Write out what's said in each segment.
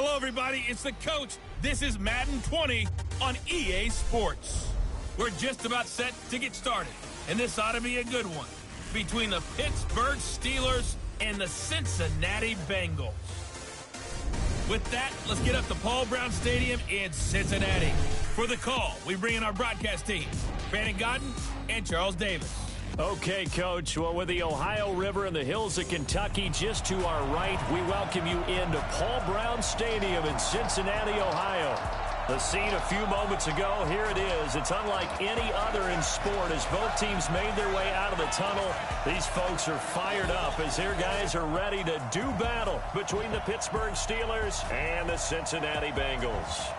Hello, everybody. It's the coach. This is Madden 20 on EA Sports. We're just about set to get started, and this ought to be a good one between the Pittsburgh Steelers and the Cincinnati Bengals. With that, let's get up to Paul Brown Stadium in Cincinnati. For the call, we bring in our broadcast team, Brandon Godden and Charles Davis. Okay, Coach. Well, with the Ohio River and the hills of Kentucky just to our right, we welcome you into Paul Brown Stadium in Cincinnati, Ohio. The scene a few moments ago, here it is. It's unlike any other in sport as both teams made their way out of the tunnel. These folks are fired up as their guys are ready to do battle between the Pittsburgh Steelers and the Cincinnati Bengals.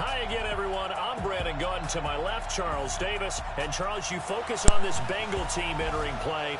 Hi again, everyone. I'm Brandon Godden. To my left, Charles Davis. And, Charles, you focus on this Bengal team entering play.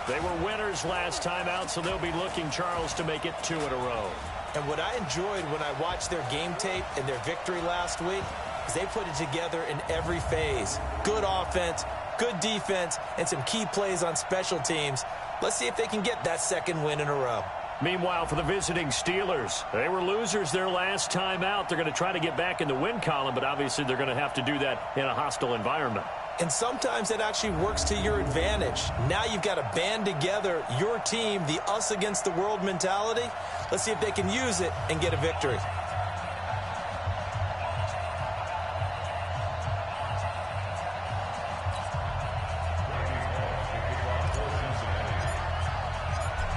They were winners last time out, so they'll be looking, Charles, to make it 2 in a row. And what I enjoyed when I watched their game tape and their victory last week is they put it together in every phase. Good offense, good defense, and some key plays on special teams. Let's see if they can get that second win in a row. Meanwhile, for the visiting Steelers, they were losers their last time out. They're going to try to get back in the win column, but obviously they're going to have to do that in a hostile environment. And sometimes it actually works to your advantage. Now you've got to band together your team, the us against the world mentality. Let's see if they can use it and get a victory.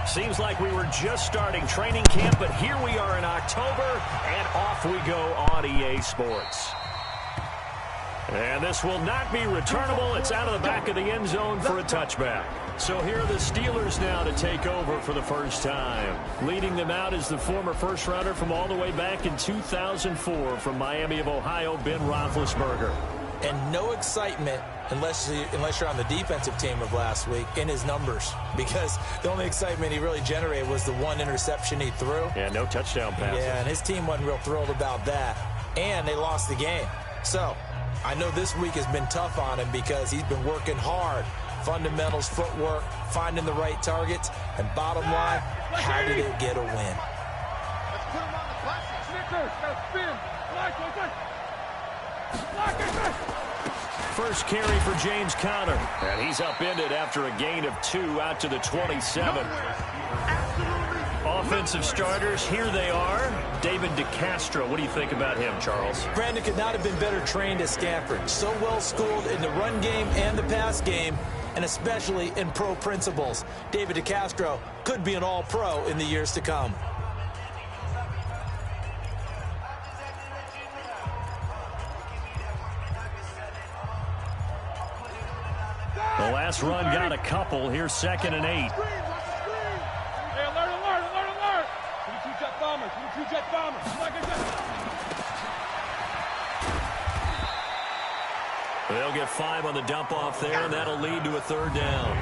Seems like we were just starting training camp, but here we are in October, and off we go on EA Sports. And this will not be returnable. It's out of the back of the end zone for a touchback. So here are the Steelers now to take over for the first time. Leading them out is the former first-rounder from all the way back in 2004 from Miami of Ohio, Ben Roethlisberger. And no excitement unless you're on the defensive team of last week in his numbers, because the only excitement he really generated was the one interception he threw. Yeah, no touchdown passes. Yeah, and his team wasn't real thrilled about that. And they lost the game. So I know this week has been tough on him because he's been working hard. Fundamentals, footwork, finding the right targets, and bottom line, how did they get a win? Let's put him on the classic. Snickers, gotta spin. First carry for James Conner. And he's upended after a gain of 2 out to the 27. Offensive starters, here they are. David DeCastro, what do you think about him, Charles? Brandon could not have been better trained at Stanford. So well schooled in the run game and the pass game, and especially in pro principles. David DeCastro could be an all-pro in the years to come. The last run got a couple. Here's 2nd and 8. Hey, alert, alert, alert, alert. 22 jet bombers, 22 jet bombers. They'll get 5 on the dump off there, and that'll lead to a 3rd down.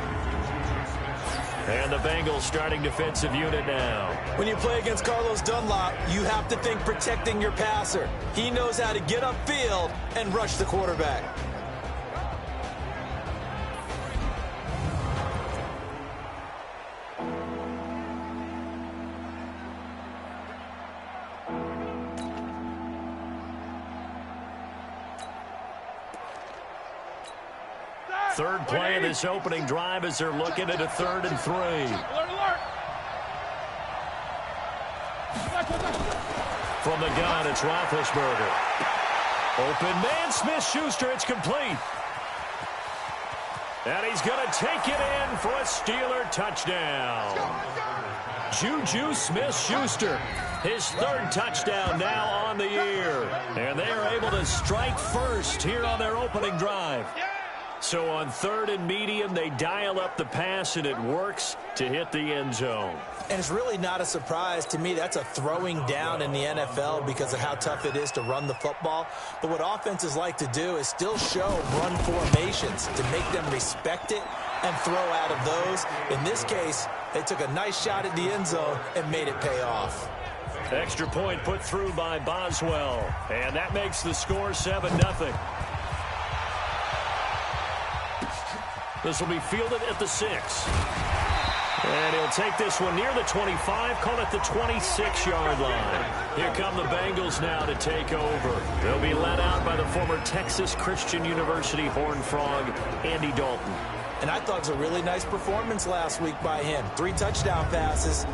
And the Bengals starting defensive unit now. When you play against Carlos Dunlop, you have to think protecting your passer. He knows how to get upfield and rush the quarterback. Third play of this opening drive as they're looking at a 3rd and 3. Alert, alert. From the gun, it's Roethlisberger. Open man, Smith-Schuster, it's complete. And he's going to take it in for a Steeler touchdown. Juju Smith-Schuster, his 3rd touchdown now on the year. And they are able to strike first here on their opening drive. So on 3rd and medium, they dial up the pass, and it works to hit the end zone. And it's really not a surprise to me. That's a throwing down in the NFL because of how tough it is to run the football. But what offenses like to do is still show run formations to make them respect it and throw out of those. In this case, they took a nice shot at the end zone and made it pay off. Extra point put through by Boswell. And that makes the score 7-0. This will be fielded at the 6. And he'll take this one near the 25, call it the 26-yard line. Here come the Bengals now to take over. They'll be led out by the former Texas Christian University Horned Frog, Andy Dalton. And I thought it was a really nice performance last week by him. 3 touchdown passes.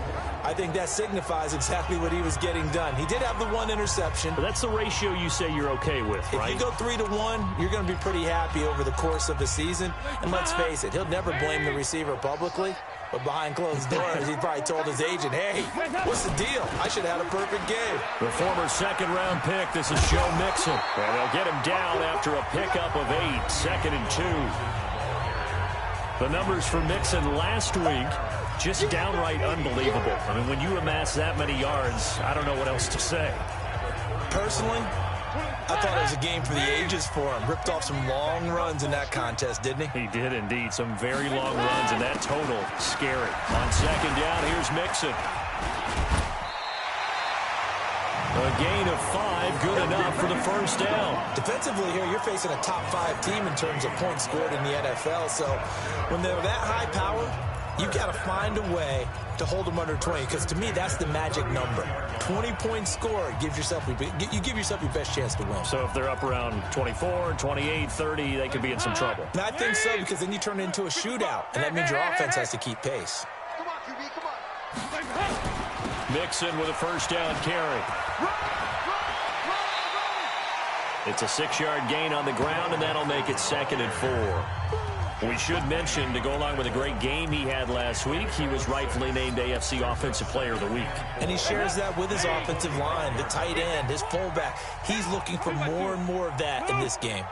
I think that signifies exactly what he was getting done. He did have the 1 interception. But that's the ratio you say you're okay with, right? If you go 3-1, you're going to be pretty happy over the course of the season. And let's face it, he'll never blame the receiver publicly. But behind closed doors, he probably told his agent, hey, what's the deal? I should have had a perfect game. The former second-round pick, this is Joe Mixon. And they'll get him down after a pickup of 8, 2nd and 2. The numbers for Mixon last week, just downright unbelievable. I mean, when you amass that many yards, I don't know what else to say. Personally, I thought it was a game for the ages for him. Ripped off some long runs in that contest, didn't he? He did indeed. Some very long runs, and that total, scary. On 2nd down, here's Mixon. A gain of 5, good enough for the first down. Defensively here, you're facing a top 5 team in terms of points scored in the NFL. So when they're that high power, you've got to find a way to hold them under 20, because to me, that's the magic number. 20 points scored gives yourself you give yourself your best chance to win. So if they're up around 24, 28, 30, they could be in some trouble. And I think so, because then you turn it into a shootout, and that means your offense has to keep pace. Come on, QB, come on. Mixon with a first down carry. It's a 6-yard gain on the ground, and that'll make it 2nd and 4. We should mention, to go along with a great game he had last week, he was rightfully named AFC Offensive Player of the Week. And he shares that with his offensive line, the tight end, his fullback. He's looking for more and more of that in this game.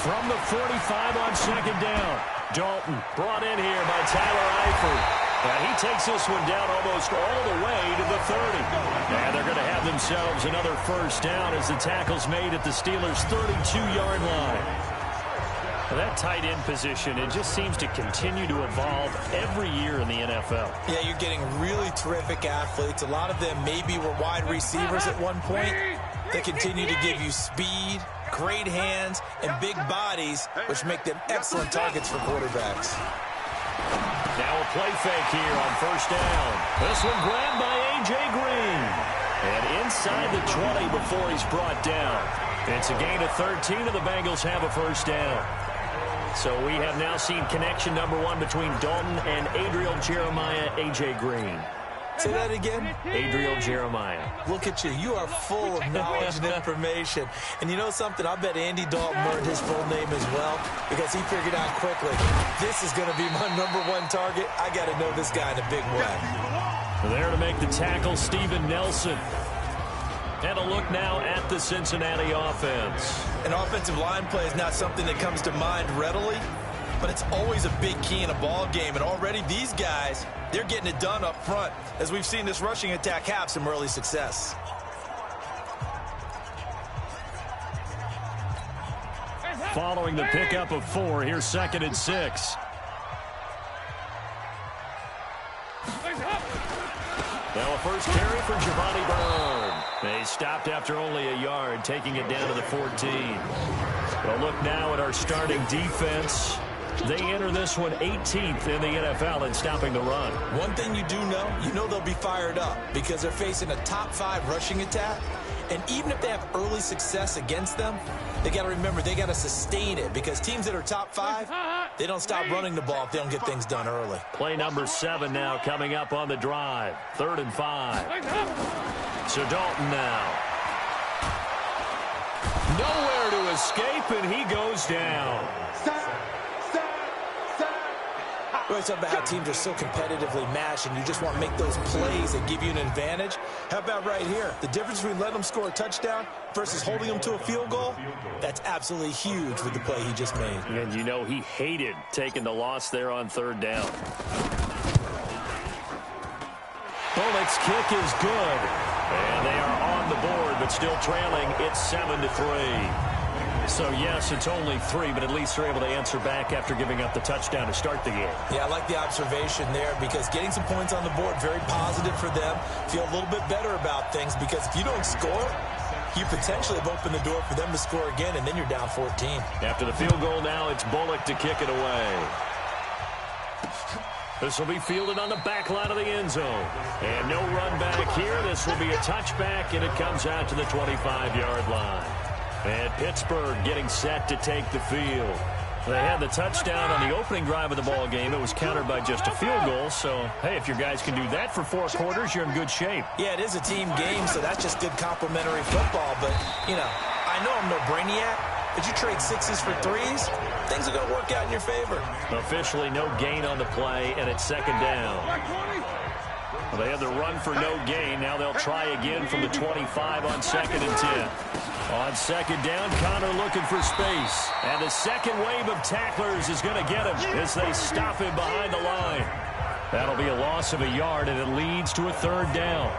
From the 45 on 2nd down, Dalton brought in here by Tyler Eifert. And he takes this one down almost all the way to the 30. And they're going to have themselves another first down as the tackle's made at the Steelers' 32-yard line. Well, that tight end position, it just seems to continue to evolve every year in the NFL. Yeah, you're getting really terrific athletes. A lot of them maybe were wide receivers at one point. They continue to give you speed, great hands, and big bodies, which make them excellent targets for quarterbacks. Now a play fake here on first down. This one grabbed by A.J. Green. And inside the 20 before he's brought down. It's a gain of 13, and the Bengals have a first down. So we have now seen connection number 1 between Dalton and Adriel Jeremiah, A.J. Green. Say that again? Adriel Jeremiah. Look at you. You are full of knowledge and information. And you know something? I bet Andy Dalton learned his full name as well, because he figured out quickly, this is going to be my number 1 target. I got to know this guy in a big way. There to make the tackle, Steven Nelson. And a look now at the Cincinnati offense. An offensive line play is not something that comes to mind readily, but it's always a big key in a ball game. And already these guys, they're getting it done up front, as we've seen this rushing attack have some early success. Following the pickup of 4, here's 2nd and 6. Now a first carry for Giovanni Byrne. They stopped after only a yard, taking it down to the 14. But a look now at our starting defense. They enter this one 18th in the NFL in stopping the run. One thing you do know, they'll be fired up because they're facing a top 5 rushing attack. And even if they have early success against them, they got to remember they got to sustain it, because teams that are top 5, they don't stop running the ball if they don't get things done early. Play number 7 now coming up on the drive. 3rd and 5. So Dalton now. Nowhere to escape, and he goes down. We always talk about how teams are so competitively matched, and you just want to make those plays that give you an advantage. How about right here? The difference between letting them score a touchdown versus holding them to a field goal, that's absolutely huge with the play he just made. And you know he hated taking the loss there on 3rd down. Bullock's kick is good. And they are on the board, but still trailing. It's 7-3. So, yes, it's only 3, but at least they're able to answer back after giving up the touchdown to start the game. Yeah, I like the observation there, because getting some points on the board, very positive for them. Feel a little bit better about things, because if you don't score, you potentially have opened the door for them to score again, and then you're down 14. After the field goal now, it's Bullock to kick it away. This will be fielded on the back line of the end zone. And no run back here. This will be a touchback, and it comes out to the 25-yard line. And Pittsburgh getting set to take the field. They had the touchdown on the opening drive of the ball game. It was countered by just a field goal. So, hey, if your guys can do that for 4 quarters, you're in good shape. Yeah, it is a team game, so that's just good complimentary football. But, you know, I know I'm no brainiac, but you trade 6s for 3s, things are going to work out in your favor. Officially no gain on the play, and it's second down. Well, they had the run for no gain. Now they'll try again from the 25 on 2nd and 10. On 2nd down, Connor looking for space. And the second wave of tacklers is going to get him as they stop him behind the line. That'll be a loss of a yard, and it leads to a 3rd down.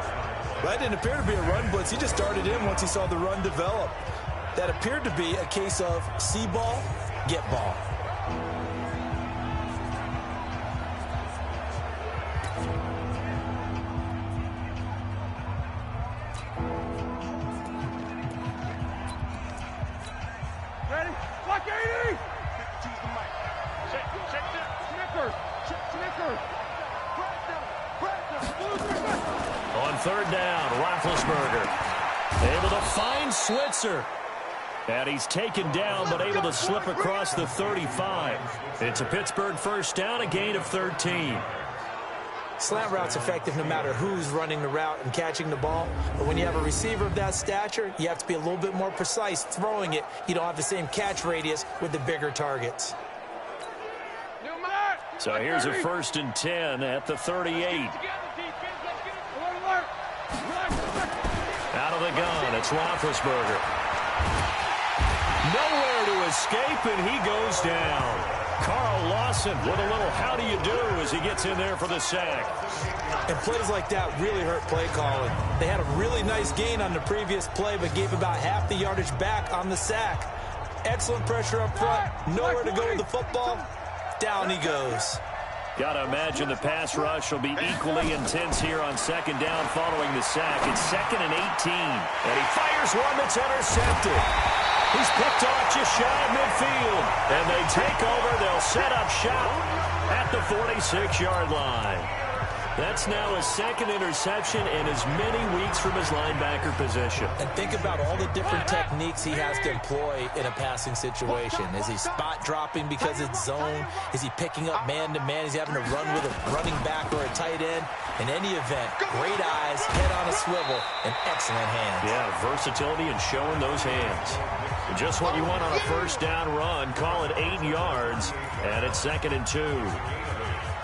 That didn't appear to be a run blitz. He just started in once he saw the run develop. That appeared to be a case of see ball, get ball. On 3rd down, Roethlisberger able to find Switzer. And he's taken down, but able to slip across the 35. It's a Pittsburgh 1st down, a gain of 13. Slant route's effective no matter who's running the route and catching the ball. But when you have a receiver of that stature, you have to be a little bit more precise throwing it. You don't have the same catch radius with the bigger targets. So here's a 1st and 10 at the 38. Out of the gun, it's Roethlisberger. Nowhere to escape, and he goes down. Carl Lawson with a little how do you do as he gets in there for the sack. And plays like that really hurt play calling. They had a really nice gain on the previous play, but gave about half the yardage back on the sack. Excellent pressure up front, nowhere to go with the football. Down he goes. Got to imagine the pass rush will be equally intense here on 2nd down following the sack. It's 2nd and 18. And he fires one that's intercepted. He's picked off just shy of midfield. And they take over. They'll set up shop at the 46-yard line. That's now his 2nd interception in as many weeks from his linebacker position. And think about all the different techniques he has to employ in a passing situation. Is he spot dropping because it's zone? Is he picking up man-to-man? Is he having to run with a running back or a tight end? In any event, great eyes, head on a swivel, and excellent hands. Yeah, versatility and showing those hands. Just what you want on a 1st down run. Call it 8 yards, and it's 2nd and 2.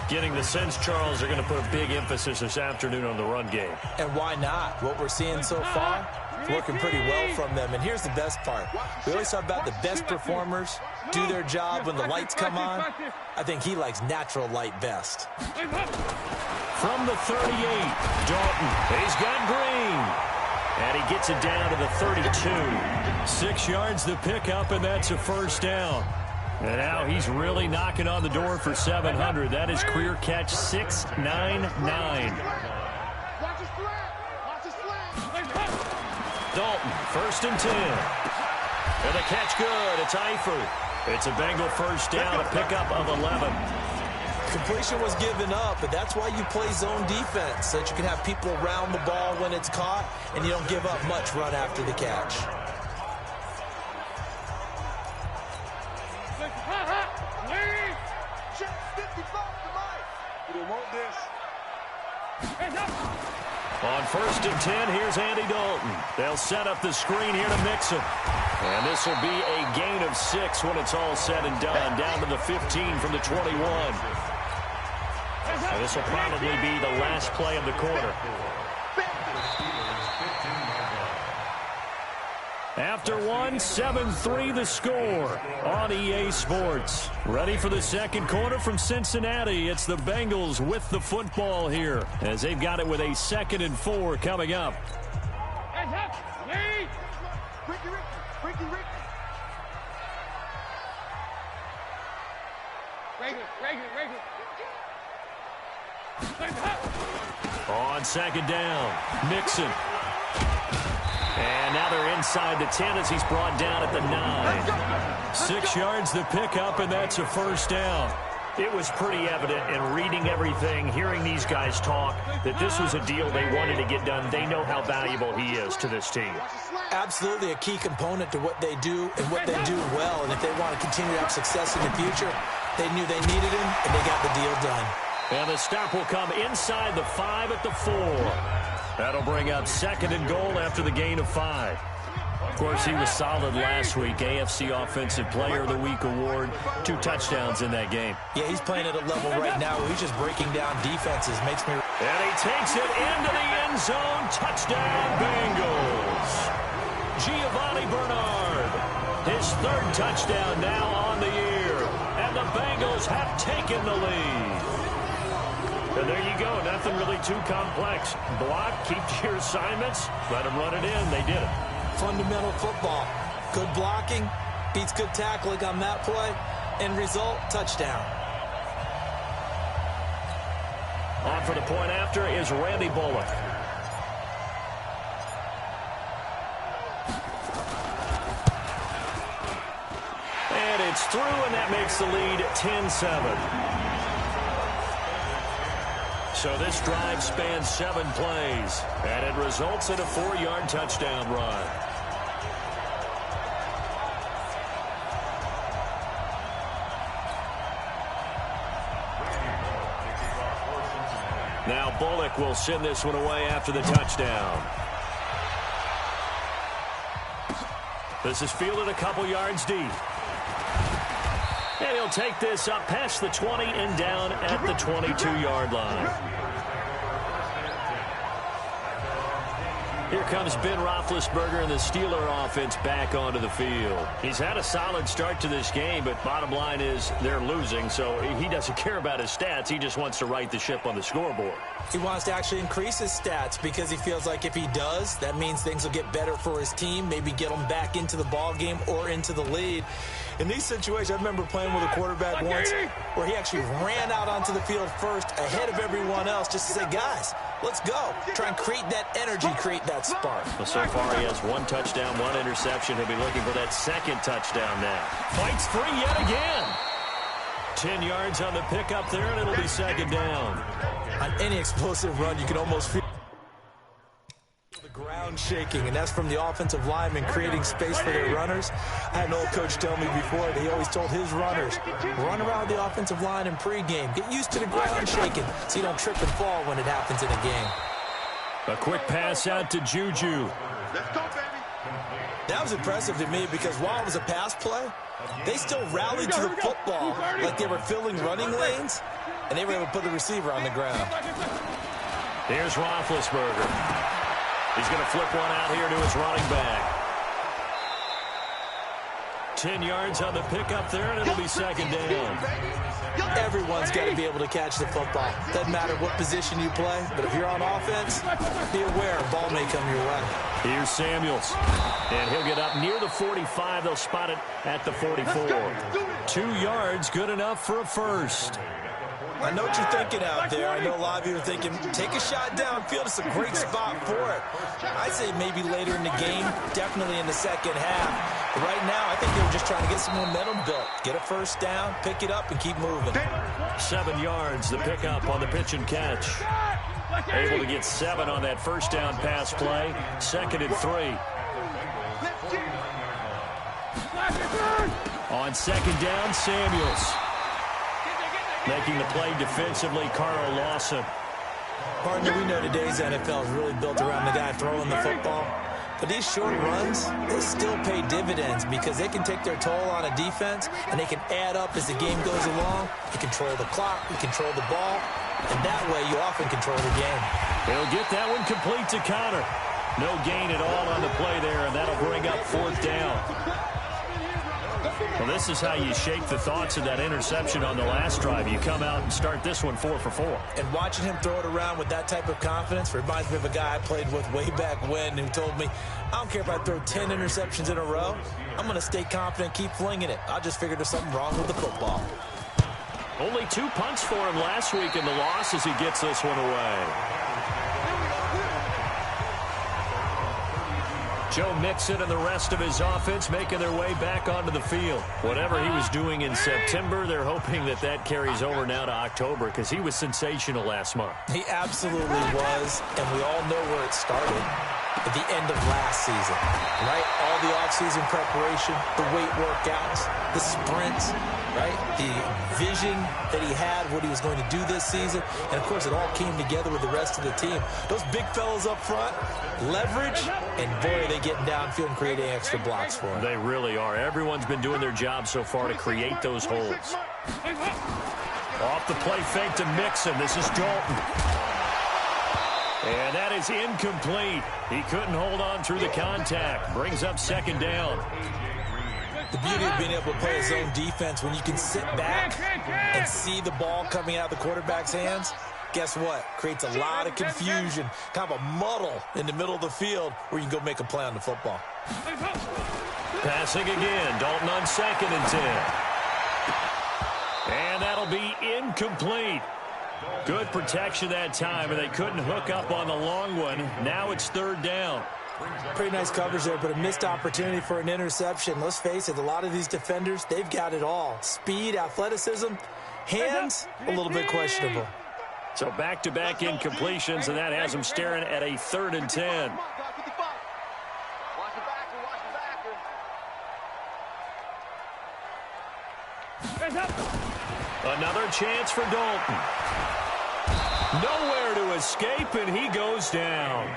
Getting the sense, Charles, they're going to put a big emphasis this afternoon on the run game. And why not? What we're seeing so far, it's working pretty well from them. And here's the best part. We always talk about the best performers do their job when the lights come on. I think he likes natural light best. From the 38, Dalton. He's got Green. And he gets it down to the 32. 6 yards the pickup, and that's a 1st down. And now he's really knocking on the door for 700. That is career catch 699. Dalton, 1st and 10. And the catch good. It's Eifert. It's a Bengal 1st down, a pickup of 11. Completion was given up, but that's why you play zone defense, so that you can have people around the ball when it's caught, and you don't give up much run after the catch. On 1st and 10, here's Andy Dalton. They'll set up the screen here to mix him. And this will be a gain of 6 when it's all said and done, down to the 15 from the 21. And this will probably be the last play of the quarter. After one, 7-3 the score on EA Sports. Ready for the 2nd quarter from Cincinnati. It's the Bengals with the football here as they've got it with a 2nd and 4 coming up. On 2nd down, Mixon. And now they're inside the 10 as he's brought down at the 9. 6 yards the pickup, and that's a 1st down. It was pretty evident in reading everything, hearing these guys talk, that this was a deal they wanted to get done. They know how valuable he is to this team. Absolutely a key component to what they do and what they do well. And if they want to continue to have success in the future, they knew they needed him, and they got the deal done. And the stop will come inside the 5 at the 4. That'll bring up 2nd and goal after the gain of 5. Of course, he was solid last week. AFC Offensive Player of the Week award. 2 touchdowns in that game. Yeah, he's playing at a level right now where he's just breaking down defenses. Makes me... And he takes it into the end zone. Touchdown, Bengals. Giovanni Bernard. His 3rd touchdown now on the year. And the Bengals have taken the lead. And there you go. Nothing really too complex. Block, keep to your assignments, let them run it in. They did it. Fundamental football. Good blocking, beats good tackling on that play. End result, touchdown. On for the point after is Randy Bullock. And it's through, and that makes the lead 10-7. So this drive spans 7 plays, and it results in a 4-yard touchdown run. Now Bullock will send this one away after the touchdown. This is fielded a couple yards deep. And he'll take this up past the 20 and down at the 22-yard line. Here comes Ben Roethlisberger and the Steeler offense back onto the field. He's had a solid start to this game, but bottom line is they're losing, so he doesn't care about his stats. He just wants to right the ship on the scoreboard. He wants to actually increase his stats because he feels like if he does, that means things will get better for his team, maybe get them back into the ball game or into the lead. In these situations, I remember playing with a quarterback once where he actually ran out onto the field first ahead of everyone else just to say, guys, let's go. Try and create that energy, create that spark. Well, so far he has 1 touchdown, 1 interception. He'll be looking for that 2nd touchdown now. Fights free yet again. 10 yards on the pickup there, and it'll be 2nd down. On any explosive run, you can almost feel the ground shaking, and that's from the offensive linemen creating space for their runners. I had an old coach tell me before that he always told his runners, run around the offensive line in pregame. Get used to the ground shaking so you don't trip and fall when it happens in a game. A quick pass out to Juju. Let's go, baby. That was impressive to me because while it was a pass play, they still rallied to the football like they were filling running lanes, and they were able to put the receiver on the ground. Here's Roethlisberger. He's going to flip one out here to his running back. 10 yards on the pickup there, and it'll be 2nd down. Everyone's got to be able to catch the football. Doesn't matter what position you play, but if you're on offense, be aware a ball may come your way. Here's Samuels, and he'll get up near the 45. They'll spot it at the 44. 2 yards, good enough for a first. I know what you're thinking out there. I know a lot of you are thinking, take a shot downfield. It's a great spot for it. I'd say maybe later in the game, definitely in the second half. But right now, I think they were just trying to get some momentum built. Get a first down, pick it up, and keep moving. 7 yards, the pickup on the pitch and catch. Able to get 7 on that first down pass play. 2nd and 3. On 2nd down, Samuels. Making the play defensively, Carl Lawson. Partner, we know today's NFL is really built around the guy throwing the football. But these short runs, they still pay dividends because they can take their toll on a defense, and they can add up as the game goes along. You control the clock, you control the ball, and that way you often control the game. They'll get that one complete to Connor. No gain at all on the play there, and that'll bring up 4th down. Well, this is how you shake the thoughts of that interception on the last drive. You come out and start this one 4 for 4. And watching him throw it around with that type of confidence reminds me of a guy I played with way back when who told me, I don't care if I throw 10 interceptions in a row. I'm going to stay confident, keep flinging it. I just figured there's something wrong with the football. Only 2 punts for him last week in the loss as he gets this one away. Joe Mixon and the rest of his offense making their way back onto the field. Whatever he was doing in September, they're hoping that that carries over now to October because he was sensational last month. He absolutely was, and we all know where it started. At the end of last season, right? All the offseason preparation, the weight workouts, the sprints, right? The vision that he had, what he was going to do this season. And, of course, it all came together with the rest of the team. Those big fellas up front, leverage, and, boy, are they getting downfield and creating extra blocks for him. They really are. Everyone's been doing their job so far to create those holes. Off the play fake to Mixon. This is Dalton. And that is incomplete. He couldn't hold on through the contact. Brings up second down. The beauty of being able to play his own defense when you can sit back and see the ball coming out of the quarterback's hands, guess what? Creates a lot of confusion, kind of a muddle in the middle of the field where you can go make a play on the football. Passing again. Dalton on 2nd and 10. And that'll be incomplete. Good protection that time, and they couldn't hook up on the long one. Now it's 3rd down. Pretty nice coverage there, but a missed opportunity for an interception. Let's face it, a lot of these defenders, they've got it all. Speed, athleticism, hands, a little bit questionable. So back-to-back incompletions, and that has them staring at a 3rd and 10. Another chance for Dalton. Nowhere to escape, and he goes down.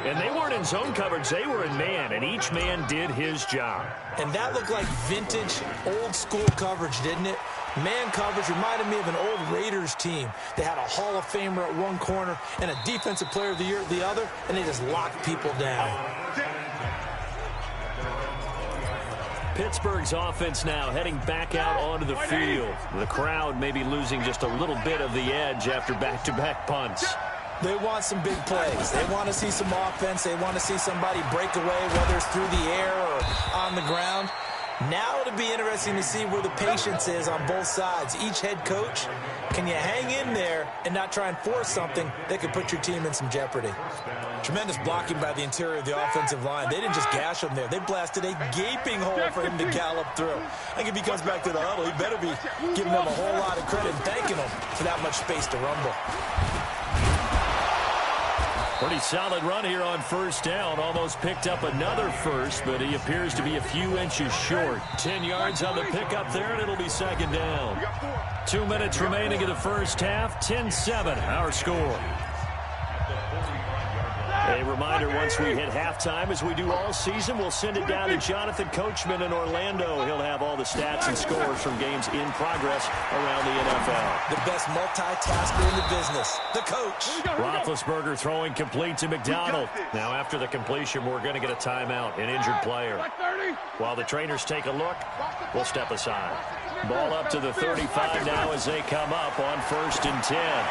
And they weren't in zone coverage. They were in man, and each man did his job. And that looked like vintage, old-school coverage, didn't it? Man coverage reminded me of an old Raiders team. They had a Hall of Famer at one corner and a Defensive Player of the Year at the other, and they just locked people down. Pittsburgh's offense now heading back out onto the field. The crowd may be losing just a little bit of the edge after back-to-back punts. They want some big plays. They want to see some offense. They want to see somebody break away, whether it's through the air or on the ground. Now it'll be interesting to see where the patience is on both sides. Each head coach, can you hang in there and not try and force something that could put your team in some jeopardy? Tremendous blocking by the interior of the offensive line. They didn't just gash him there. They blasted a gaping hole for him to gallop through. I think if he comes back to the huddle, he better be giving them a whole lot of credit and thanking them for that much space to rumble. Pretty solid run here on 1st down. Almost picked up another first, but he appears to be a few inches short. 10 yards on the pickup there, and it'll be 2nd down. 2 minutes remaining in the first half. 10-7, our score. A reminder, once we hit halftime, as we do all season, we'll send it down to Jonathan Coachman in Orlando. He'll have all the stats and scores from games in progress around the NFL. The best multitasker in the business, the coach. Roethlisberger throwing complete to McDonald. Now after the completion, we're going to get a timeout, an injured player. While the trainers take a look, we'll step aside. Ball up to the 35 now as they come up on 1st and 10.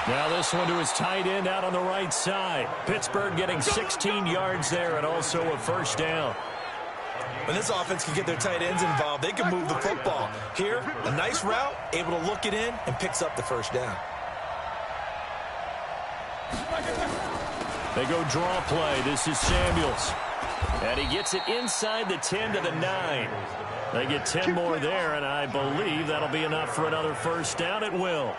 Now this one to his tight end out on the right side. Pittsburgh getting 16 yards there and also a 1st down. When this offense can get their tight ends involved, they can move the football. Here, a nice route, able to look it in, and picks up the 1st down. They go draw play. This is Samuels. And he gets it inside the 10 to the 9. They get 10 more there, and I believe that'll be enough for another 1st down. It will.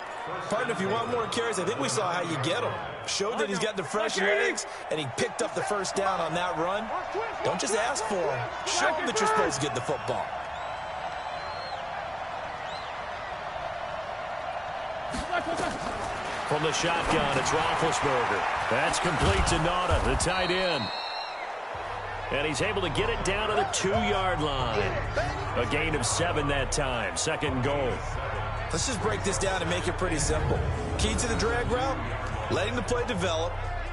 Partner, if you want more carries, I think we saw how you get him. Showed that he's got the fresh legs, and he picked up the 1st down on that run. Don't just ask for him. Show him that you're supposed to get the football. From the shotgun, it's Roethlisberger. That's complete to Nauta, the tight end. And he's able to get it down to the 2-yard line. A gain of 7 that time. 2nd goal. Let's just break this down and make it pretty simple. Key to the drag route, letting the play develop,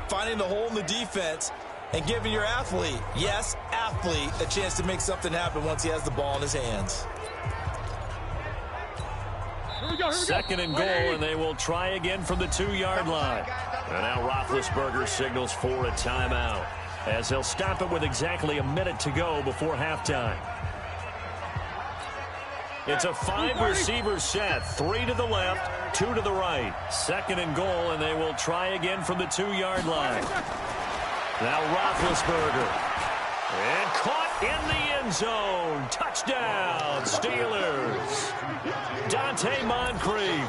finding the hole in the defense, and giving your athlete, yes, athlete, a chance to make something happen once he has the ball in his hands. 2nd and goal, and they will try again from the 2-yard line. And now Roethlisberger signals for a timeout, as they'll stop it with exactly a minute to go before halftime. It's a 5-receiver set. 3 to the left, 2 to the right. 2nd and goal, and they will try again from the 2-yard line. Now Roethlisberger. And caught in the end zone. Touchdown, Steelers. Dante Moncrief,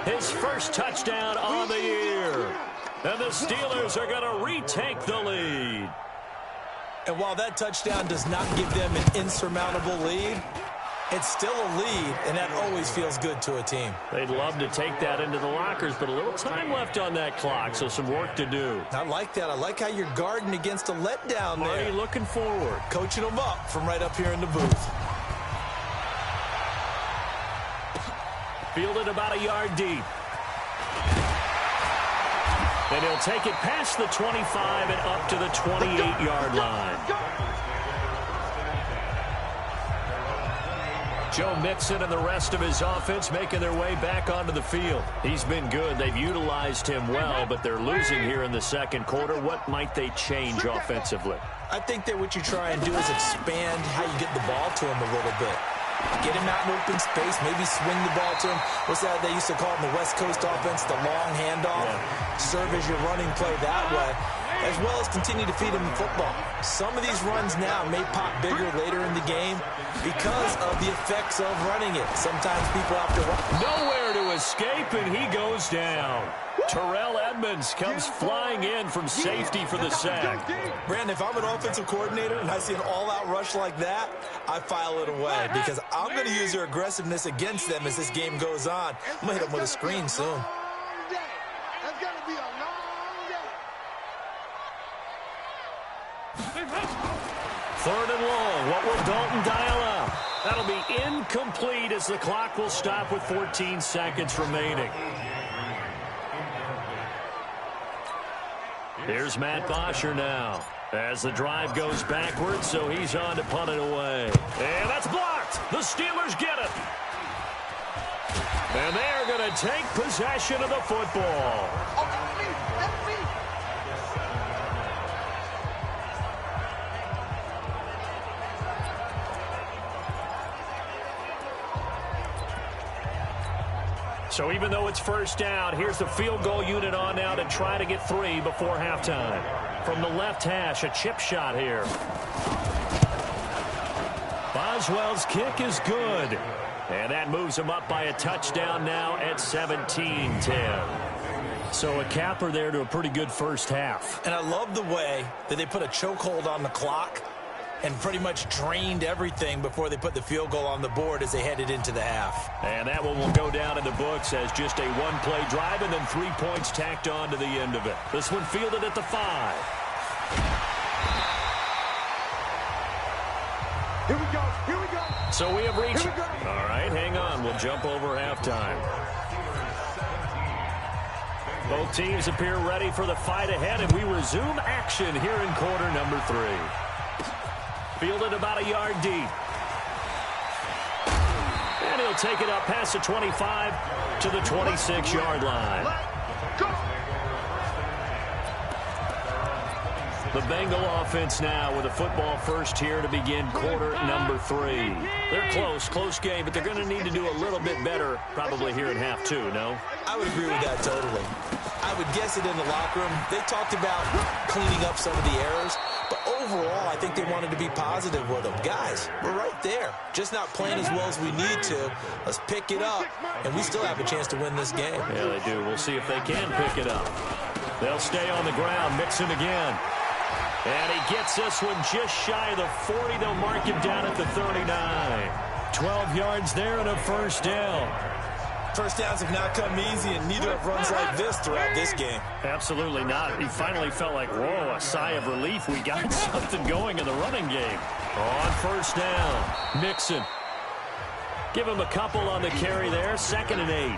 his first touchdown on the year. And the Steelers are going to retake the lead. And while that touchdown does not give them an insurmountable lead, it's still a lead, and that always feels good to a team. They'd love to take that into the lockers, but a little time left on that clock, so some work to do. I like that. I like how you're guarding against a letdown there. Marty looking forward. Coaching them up from right up here in the booth. Fielded about a yard deep. And he'll take it past the 25 and up to the 28-yard line. Joe Mixon and the rest of his offense making their way back onto the field. He's been good. They've utilized him well, but they're losing here in the second quarter. What might they change offensively? I think that what you try and do is expand how you get the ball to him a little bit. Get him out in open space, maybe swing the ball to him. What's that they used to call it in the West Coast offense, the long handoff? Yeah. Serve as your running play that way, as well as continue to feed him the football. Some of these runs now may pop bigger later in the game because of the effects of running it. Sometimes people have to run. Nowhere to escape, and he goes down. Terrell Edmonds comes flying in from safety for the sack. Brandon, if I'm an offensive coordinator and I see an all-out rush like that, I file it away because I'm going to use their aggressiveness against them as this game goes on. I'm going to hit them with a screen soon. Third and long. What will Dalton dial up? That'll be incomplete as the clock will stop with 14 seconds remaining. Here's Matt Bosher now as the drive goes backwards, so he's on to punt it away. And that's blocked. The Steelers get it. And they're going to take possession of the football. So even though it's first down, here's the field goal unit on now to try to get 3 before halftime. From the left hash, a chip shot here. Boswell's kick is good. And that moves him up by a touchdown now at 17-10. So a capper there to a pretty good first half. And I love the way that they put a chokehold on the clock and pretty much drained everything before they put the field goal on the board as they headed into the half. And that one will go down in the books as just a one-play drive and then 3 points tacked on to the end of it. This one fielded at the 5. Here we go. Here we go. So we have reached. All right, hang on. We'll jump over halftime. Both teams appear ready for the fight ahead, and we resume action here in quarter number 3. Fielded about a yard deep. And he'll take it up past the 25 to the 26-yard line. The Bengal offense now with a football first here to begin quarter number 3. They're close game, but they're going to need to do a little bit better probably here in half 2, no? I would agree with that totally. I would guess it in the locker room. They talked about cleaning up some of the errors, but overall, I think they wanted to be positive with them. Guys, we're right there. Just not playing as well as we need to. Let's pick it up, and we still have a chance to win this game. Yeah, they do. We'll see if they can pick it up. They'll stay on the ground, Mixon again. And he gets this one just shy of the 40. They'll mark him down at the 39. 12 yards there and a first down. First downs have not come easy, and neither have runs like this throughout this game. Absolutely not. He finally felt like, whoa, a sigh of relief. We got something going in the running game. On first down, Mixon. Give him a couple on the carry there. 2nd and 8.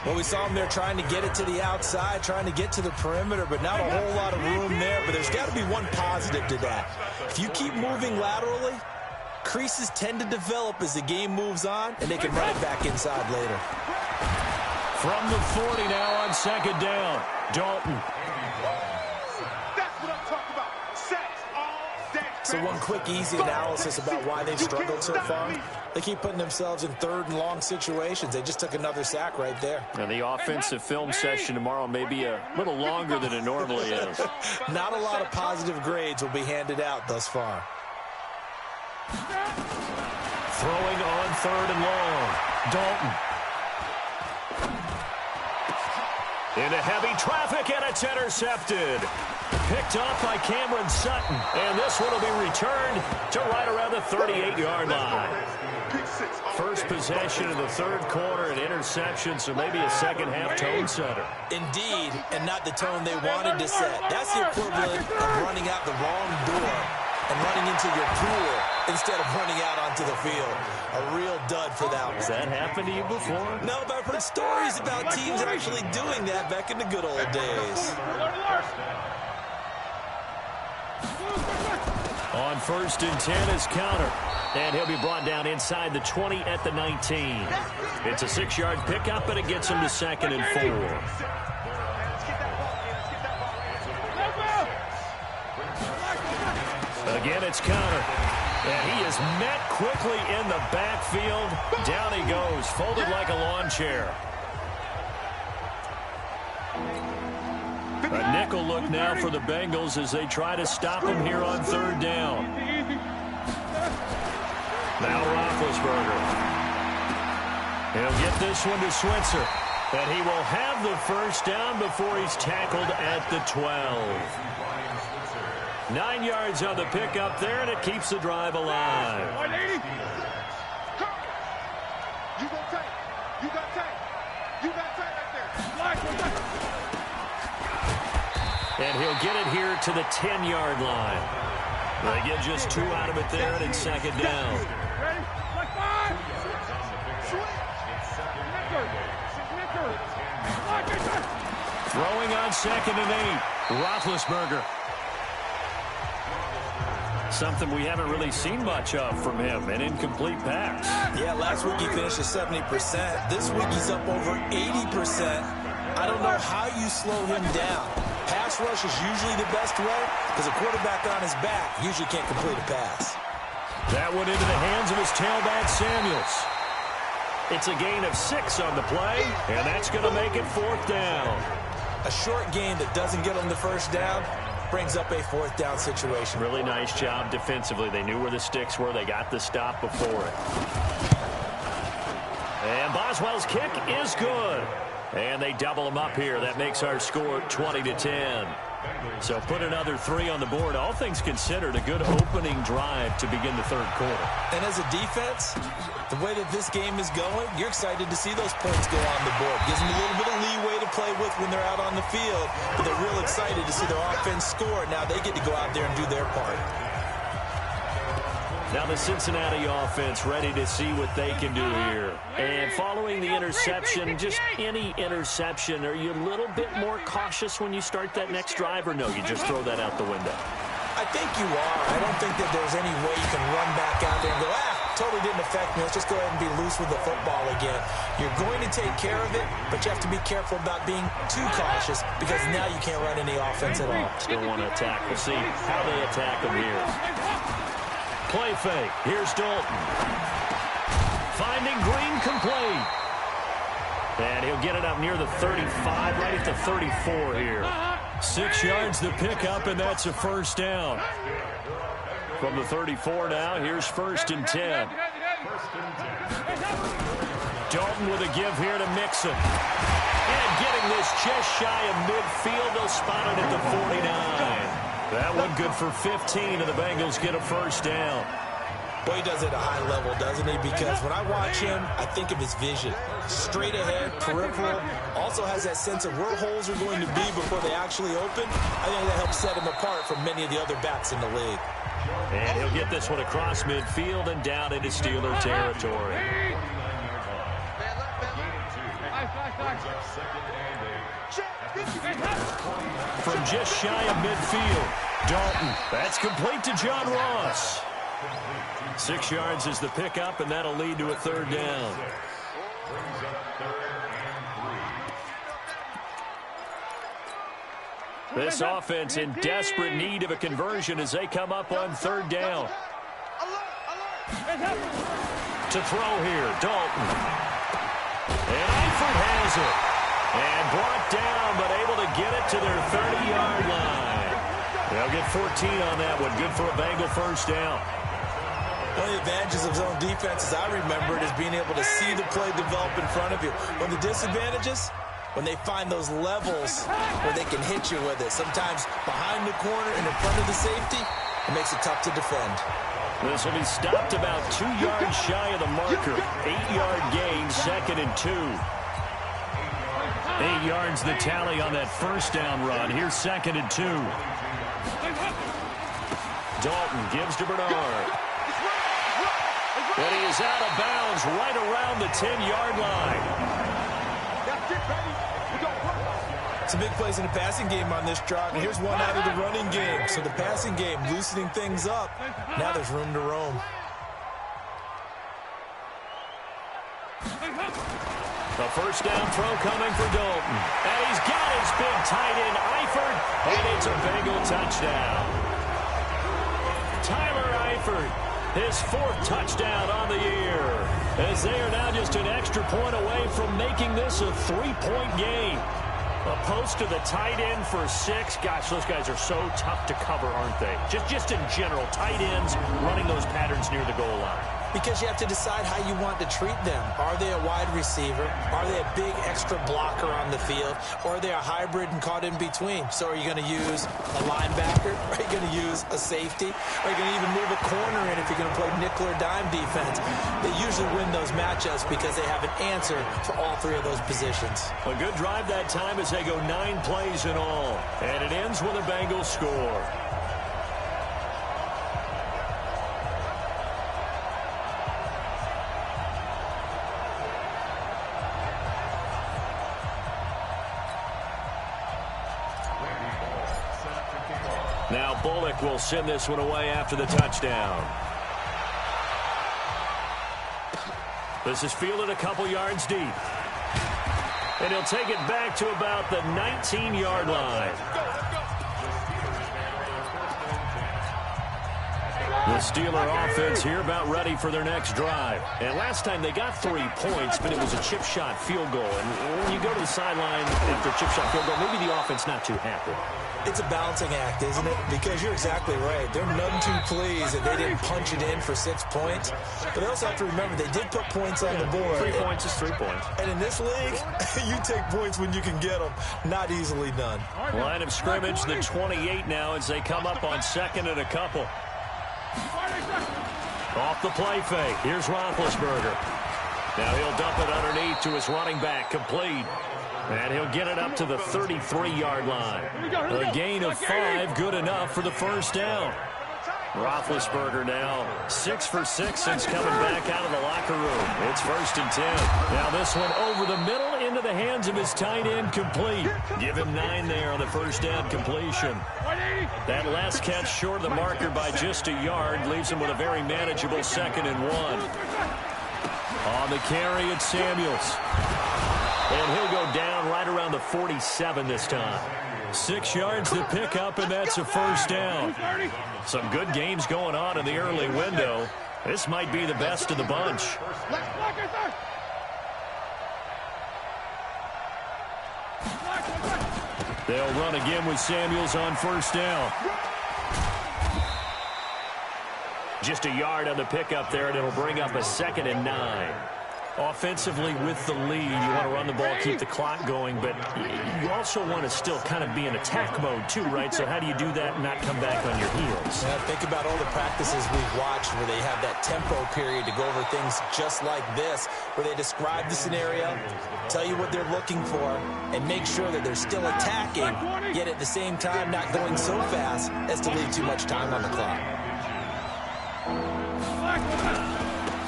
Well, we saw him there trying to get it to the outside, trying to get to the perimeter, but not a whole lot of room there. But there's got to be one positive to that. If you keep moving laterally, creases tend to develop as the game moves on, and they can run it back inside later. From the 40 now on 2nd down, Dalton. That's what I'm talking about. Sacks all day. So one quick, easy analysis about why they've struggled so far. They keep putting themselves in third and long situations. They just took another sack right there. And the offensive film session tomorrow may be a little longer than it normally is. Not a lot of positive grades will be handed out thus far. Throwing on third and long. Dalton. Into heavy traffic, and it's intercepted. Picked off by Cameron Sutton. And this one will be returned to right around the 38-yard line. First possession of the third quarter, an interception, so maybe a second-half tone setter. Indeed, and not the tone they wanted to set. That's the equivalent of running out the wrong door and running into your pool instead of running out onto the field. A real dud for that one. Has that happened to you before? No, but I've heard stories about teams actually doing that back in the good old days. On 1st and 10 is Counter. And he'll be brought down inside the 20 at the 19. It's a 6-yard pickup, and it gets him to 2nd and 4. Again, it's Counter. And he is met quickly in the backfield. Down he goes, folded like a lawn chair. A nickel look now for the Bengals as they try to stop him here on 3rd down. Now Roethlisberger. He'll get this one to Switzer. And he will have the first down before he's tackled at the 12. 9 yards on the pickup there, and it keeps the drive alive. You got tight. You got tight. You got tight right there. And he'll get it here to the 10-yard line. They get just 2 out of it there, and it's 2nd down. Ready? Like 5. Throwing on 2nd and 8. Roethlisberger. Something we haven't really seen much of from him, an incomplete pass. Yeah, last week he finished at 70%. This week he's up over 80%. I don't know how you slow him down. Pass rush is usually the best way because a quarterback on his back usually can't complete a pass. That went into the hands of his tailback, Samuels. It's a gain of 6 on the play, and that's going to make it 4th down. A short gain that doesn't get him the first down brings up a 4th down situation. Really nice job defensively. They knew where the sticks were. They got the stop before it. And Boswell's kick is good. And they double him up here. That makes our score 20-10. So put another 3 on the board. All things considered, a good opening drive to begin the 3rd quarter. And as a defense, the way that this game is going, you're excited to see those points go on the board. Gives them a little bit of leeway to play with when they're out on the field. But they're real excited to see their offense score. Now they get to go out there and do their part. Now the Cincinnati offense ready to see what they can do here. And following the interception, just any interception, are you a little bit more cautious when you start that next drive, or no, you just throw that out the window? I think you are. I don't think that there's any way you can run back out there and go, totally didn't affect me. Let's just go ahead and be loose with the football again. You're going to take care of it, but you have to be careful about being too cautious because now you can't run any offense at all. Still want to attack. We'll see how they attack them here. Play fake. Here's Dalton. Finding Green complete. And he'll get it up near the 35, right at the 34 here. 6 yards the pickup, and that's a first down. From the 34 now, here's 1st and 10. Dalton with a give here to Mixon. And getting this just shy of midfield, they'll spot it at the 49. That one good for 15, and the Bengals get a first down. Boy, he does it at a high level, doesn't he? Because when I watch him, I think of his vision. Straight ahead, peripheral. Also has that sense of where holes are going to be before they actually open. I think that helps set him apart from many of the other backs in the league. And he'll get this one across midfield and down into Steeler territory. From just shy of midfield, Dalton. That's complete to John Ross. 6 yards is the pickup, and that'll lead to a 3rd down. This offense in desperate need of a conversion as they come up on third down. To throw here, Dalton. And Eifert has it. And brought down, but able to get it to their 30-yard line. They'll get 14 on that one. Good for a Bengal first down. One of the advantages of zone defense, as I remember it, is being able to see the play develop in front of you. One of the disadvantages, when they find those levels where they can hit you with it. Sometimes behind the corner and in front of the safety, it makes it tough to defend. This will be stopped about 2 yards shy of the marker. 8-yard gain, 2nd and 2. 8 yards the tally on that first down run. Here's 2nd and 2. Dalton gives to Bernard. And he is out of bounds right around the 10-yard line. Some big plays in the passing game on this drive. And here's one out of the running game. So the passing game loosening things up. Now there's room to roam. A first down throw coming for Dalton. And he's got his big tight end, Eifert. And it's a Bengal touchdown. Tyler Eifert, his 4th touchdown on the year. As they are now just an extra point away from making this a 3-point game. A post to the tight end for 6. Gosh, those guys are so tough to cover, aren't they? Just in general, tight ends running those patterns near the goal line. Because you have to decide how you want to treat them. Are they a wide receiver? Are they a big extra blocker on the field? Or are they a hybrid and caught in between? So are you going to use a linebacker? Are you going to use a safety? Are you going to even move a corner in if you're going to play nickel or dime defense? They usually win those matchups because they have an answer for all 3 of those positions. A good drive that time as they go 9 plays in all. And it ends with a Bengals score. Now Bullock will send this one away after the touchdown. This is fielded a couple yards deep. And he'll take it back to about the 19-yard line. The Steeler offense here about ready for their next drive. And last time they got 3 points, but it was a chip shot field goal. And when you go to the sideline after a chip shot field goal, maybe the offense not too happy. It's a balancing act, isn't it? Because you're exactly right. They're none too pleased that they didn't punch it in for 6 points. But they also have to remember they did put points on the board. 3 points is 3 points. And in this league, you take points when you can get them. Not easily done. Line of scrimmage, the 28 now as they come up on 2nd and a couple. Off the play fake. Here's Roethlisberger. Now he'll dump it underneath to his running back, complete. And he'll get it up to the 33-yard line. A gain of 5, good enough for the first down. Roethlisberger now 6 for 6 since coming back out of the locker room. It's 1st and 10. Now this one over the middle into the hands of his tight end, complete. Give him 9 there on the first down completion. That last catch short of the marker by just a yard leaves him with a very manageable 2nd and 1. On the carry, it's Samuels. And he'll go down right around the 47 this time. 6 yards to pick up, and that's a first down. Some good games going on in the early window. This might be the best of the bunch. They'll run again with Samuels on first down. Just a yard on the pickup there, and it'll bring up a 2nd and 9. Offensively with the lead, you want to run the ball, keep the clock going, but you also want to still kind of be in attack mode too, right? So how do you do that and not come back on your heels? Yeah, think about all the practices we've watched where they have that tempo period to go over things just like this, where they describe the scenario, tell you what they're looking for, and make sure that they're still attacking, yet at the same time not going so fast as to leave too much time on the clock.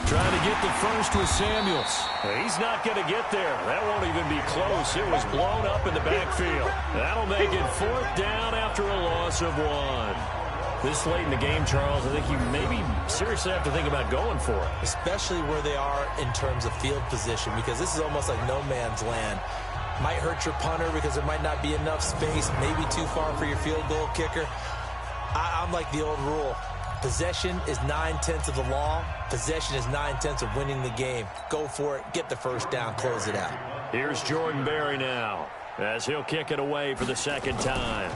Trying to get the first with Samuels. He's not going to get there. That won't even be close. It was blown up in the backfield. That'll make it 4th down after a loss of 1. This late in the game, Charles, I think you maybe seriously have to think about going for it. Especially where they are in terms of field position, because this is almost like no man's land. Might hurt your punter because there might not be enough space, maybe too far for your field goal kicker. I'm like the old rule. Possession is 9/10 of the law. Possession is 9/10 of winning the game. Go for it. Get the first down. Close it out. Here's Jordan Berry now as he'll kick it away for the second time.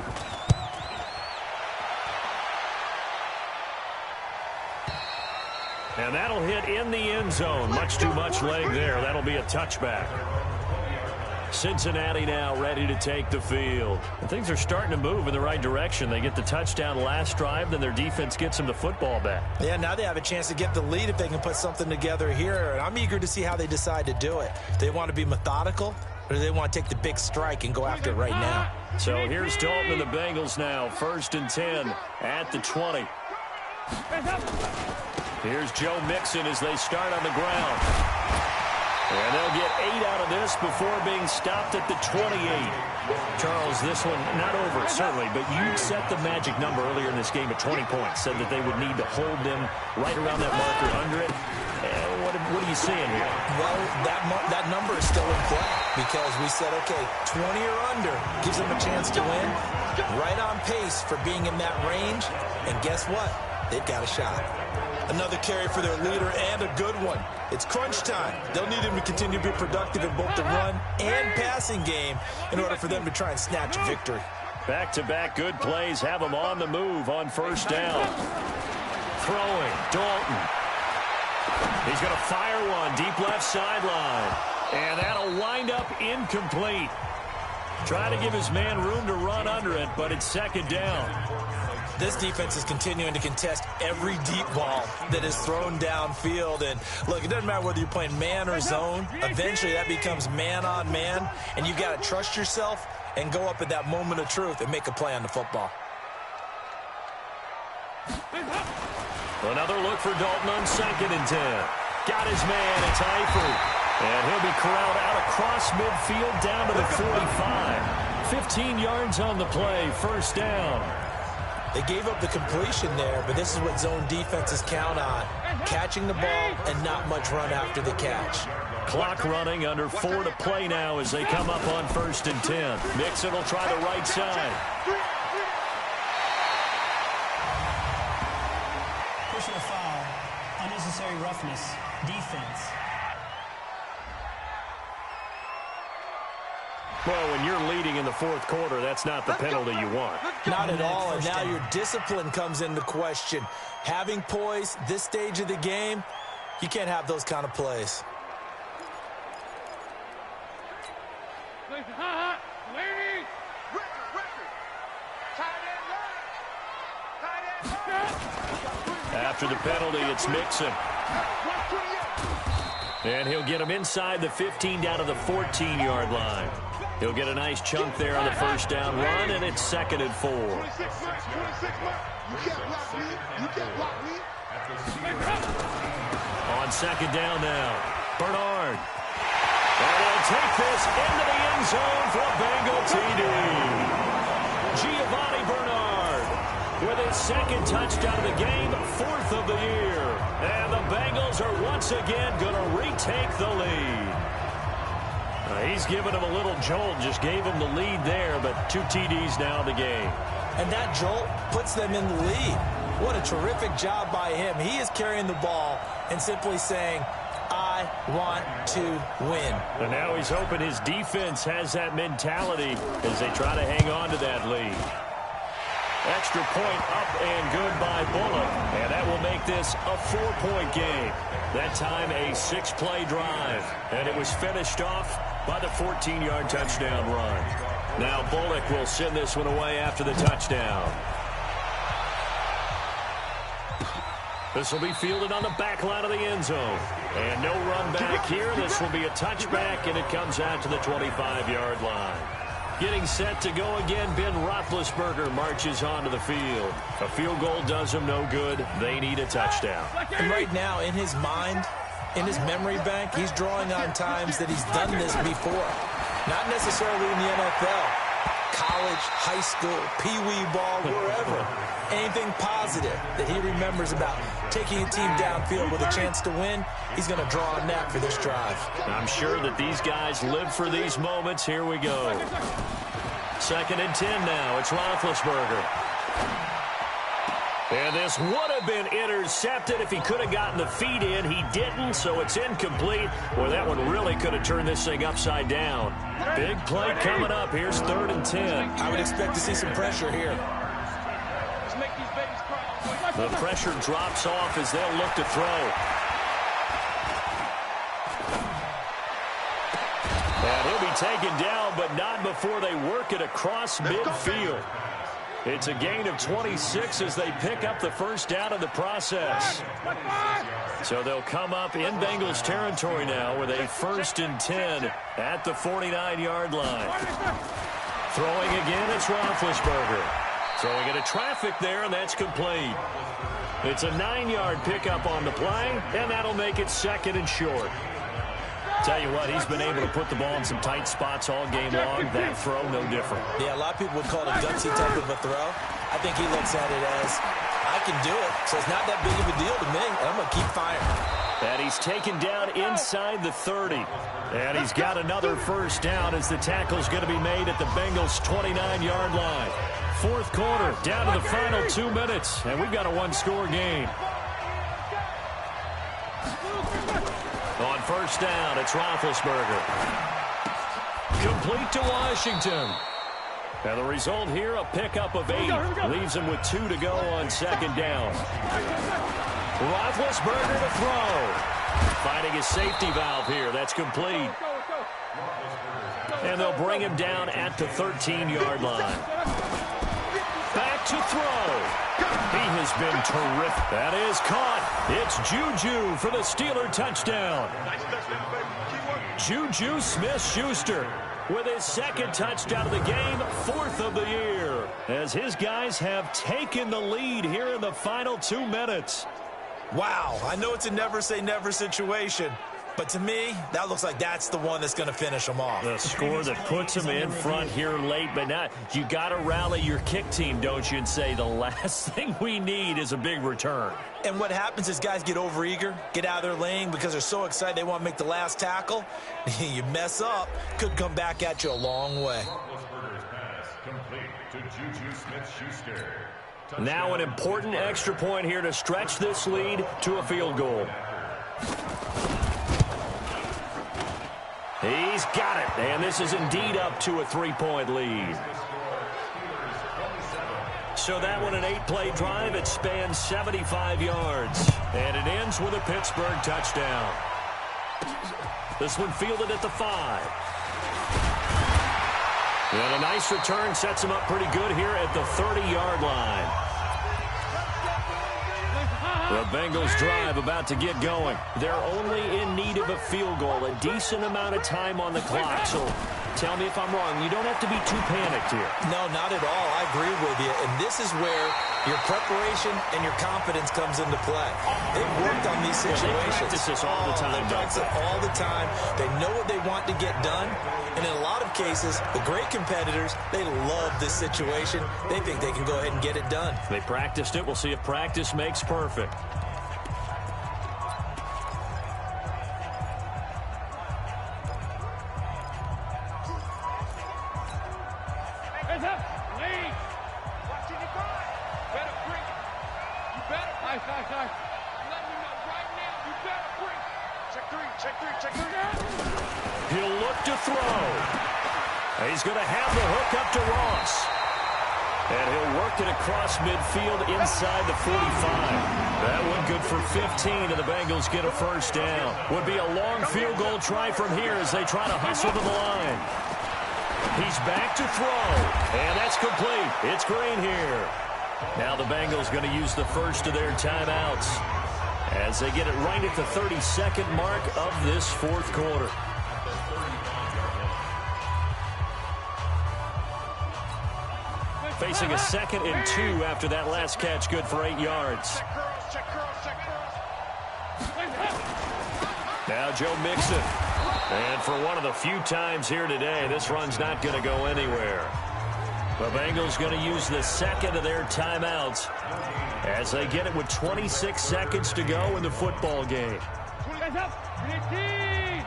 And that'll hit in the end zone. Much too much leg there. That'll be a touchback. Cincinnati now ready to take the field. And things are starting to move in the right direction. They get the touchdown last drive, then their defense gets them the football back. Yeah, now they have a chance to get the lead if they can put something together here. And I'm eager to see how they decide to do it. Do they want to be methodical, or do they want to take the big strike and go after it right now? So here's Dalton and the Bengals now. 1st and 10 at the 20. Here's Joe Mixon as they start on the ground. And they'll get 8 out of this before being stopped at the 28. Charles, this one not over, certainly, but you set the magic number earlier in this game at 20 points. Said that they would need to hold them right around that marker under it. What are you seeing here? Well, that number is still in play because we said, okay, 20 or under gives them a chance to win. Right on pace for being in that range. And guess what? They've got a shot. Another carry for their leader and a good one. It's crunch time. They'll need him to continue to be productive in both the run and passing game in order for them to try and snatch a victory. Back-to-back good plays have them on the move on 1st down. Throwing, Dalton. He's going to fire one deep left sideline. And that'll wind up incomplete. Trying to give his man room to run under it, but it's 2nd down. This defense is continuing to contest every deep ball that is thrown downfield. And, look, it doesn't matter whether you're playing man or zone. Eventually, that becomes man-on-man, and you've got to trust yourself and go up at that moment of truth and make a play on the football. Another look for Dalton on 2nd and 10. Got his man. It's Eifert. And he'll be corralled out across midfield down to the 45. 15 yards on the play. 1st down. They gave up the completion there, but this is what zone defenses count on. Catching the ball and not much run after the catch. Clock running, under 4 to play now as they come up on 1st and 10. Mixon will try the right side. Personal foul, unnecessary roughness, defense. Well, when you're leading in the 4th quarter, that's not the penalty you want. Not at all, and now your discipline comes into question. Having poise this stage of the game, you can't have those kind of plays. After the penalty, it's Mixon. And he'll get him inside the 15 down to the 14-yard line. He'll get a nice chunk there on the 1st down run, and it's 2nd and 4. On 2nd down now, Bernard. And he'll take this into the end zone for a Bengal TD. Giovanni Bernard with his 2nd touchdown of the game, 4th of the year. And the Bengals are once again going to retake the lead. He's given him a little jolt, just gave him the lead there, but 2 TDs now in the game. And that jolt puts them in the lead. What a terrific job by him. He is carrying the ball and simply saying, I want to win. And now he's hoping his defense has that mentality as they try to hang on to that lead. Extra point up and good by Bullock. And that will make this a 4-point game. That time a 6-play drive. And it was finished off by the 14-yard touchdown run. Now Bullock will send this one away after the touchdown. This will be fielded on the back line of the end zone. And no run back here. This will be a touchback, and it comes out to the 25-yard line. Getting set to go again, Ben Roethlisberger marches onto the field. A field goal does him no good. They need a touchdown. And right now, in his mind, in his memory bank, he's drawing on times that he's done this before. Not necessarily in the NFL. college, high school, pee-wee ball, wherever. Anything positive that he remembers about taking a team downfield with a chance to win, he's going to draw on that for this drive. I'm sure that these guys live for these moments. Here we go. 2nd and 10 now. It's Roethlisberger. And this would have been intercepted if he could have gotten the feet in. He didn't, so it's incomplete. Boy, that one really could have turned this thing upside down. Big play coming up. Here's 3rd and 10. I would expect to see some pressure here. The pressure drops off as they'll look to throw. And he'll be taken down, but not before they work it across midfield. It's a gain of 26 as they pick up the first down in the process. So they'll come up in Bengals territory now with a 1st and 10 at the 49-yard line. Throwing again, it's Roethlisberger. Throwing into traffic there, and that's complete. It's a 9-yard pickup on the play, and that'll make it 2nd and short. Tell you what, he's been able to put the ball in some tight spots all game long. That throw, no different. Yeah, a lot of people would call it a gutsy type of a throw. I think he looks at it as, I can do it, so it's not that big of a deal to me, and I'm going to keep firing. And he's taken down inside the 30. And he's got another first down as the tackle's going to be made at the Bengals' 29-yard line. 4th quarter, down to the final 2 minutes, and we've got a 1-score game. On first down, it's Roethlisberger. Complete to Washington. And the result here, a pickup of 8. Leaves him with 2 to go on 2nd down. Roethlisberger to throw. Finding his safety valve here. That's complete. And they'll bring him down at the 13-yard line. Back to throw. He has been terrific. That is caught. It's Juju for the Steeler touchdown. Juju Smith-Schuster with his 2nd touchdown of the game, 4th of the year, as his guys have taken the lead here in the final 2 minutes. Wow, I know it's a never-say-never situation, but to me, that looks like that's the one that's going to finish them off. The score that puts them in front here late, but not. You got to rally your kick team, don't you, and say the last thing we need is a big return. And what happens is guys get overeager, get out of their lane because they're so excited they want to make the last tackle. You mess up, could come back at you a long way. Now an important extra point here to stretch this lead to a field goal. He's got it, and this is indeed up to a 3-point lead. So that one, an 8-play drive. It spans 75 yards, and it ends with a Pittsburgh touchdown. This one fielded at the 5. And a nice return sets him up pretty good here at the 30-yard line. The Bengals drive about to get going. They're only in need of a field goal, a decent amount of time on the clock. So tell me if I'm wrong. You don't have to be too panicked here. No, not at all. I agree with you. And this is where your preparation and your confidence comes into play. They've worked on these situations. They practice this all the time. They practice it all the time. They know what they want to get done. And in a lot of cases, the great competitors, they love this situation. They think they can go ahead and get it done. They practiced it. We'll see if practice makes perfect. He'll look to throw. He's going to have the hook up to Ross. And he'll work it across midfield inside the 45. That one good for 15, and the Bengals get a first down. Would be a long field goal try from here as they try to hustle to the line. He's back to throw, and that's complete. It's Green here. Now the Bengals going to use the first of their timeouts as they get it right at the 32nd mark of this 4th quarter. Facing a 2nd and 2 after that last catch, good for 8 yards. Now Joe Mixon. And for one of the few times here today, this run's not going to go anywhere. The Bengals going to use the second of their timeouts as they get it with 26 seconds to go in the football game. Hands up. 15.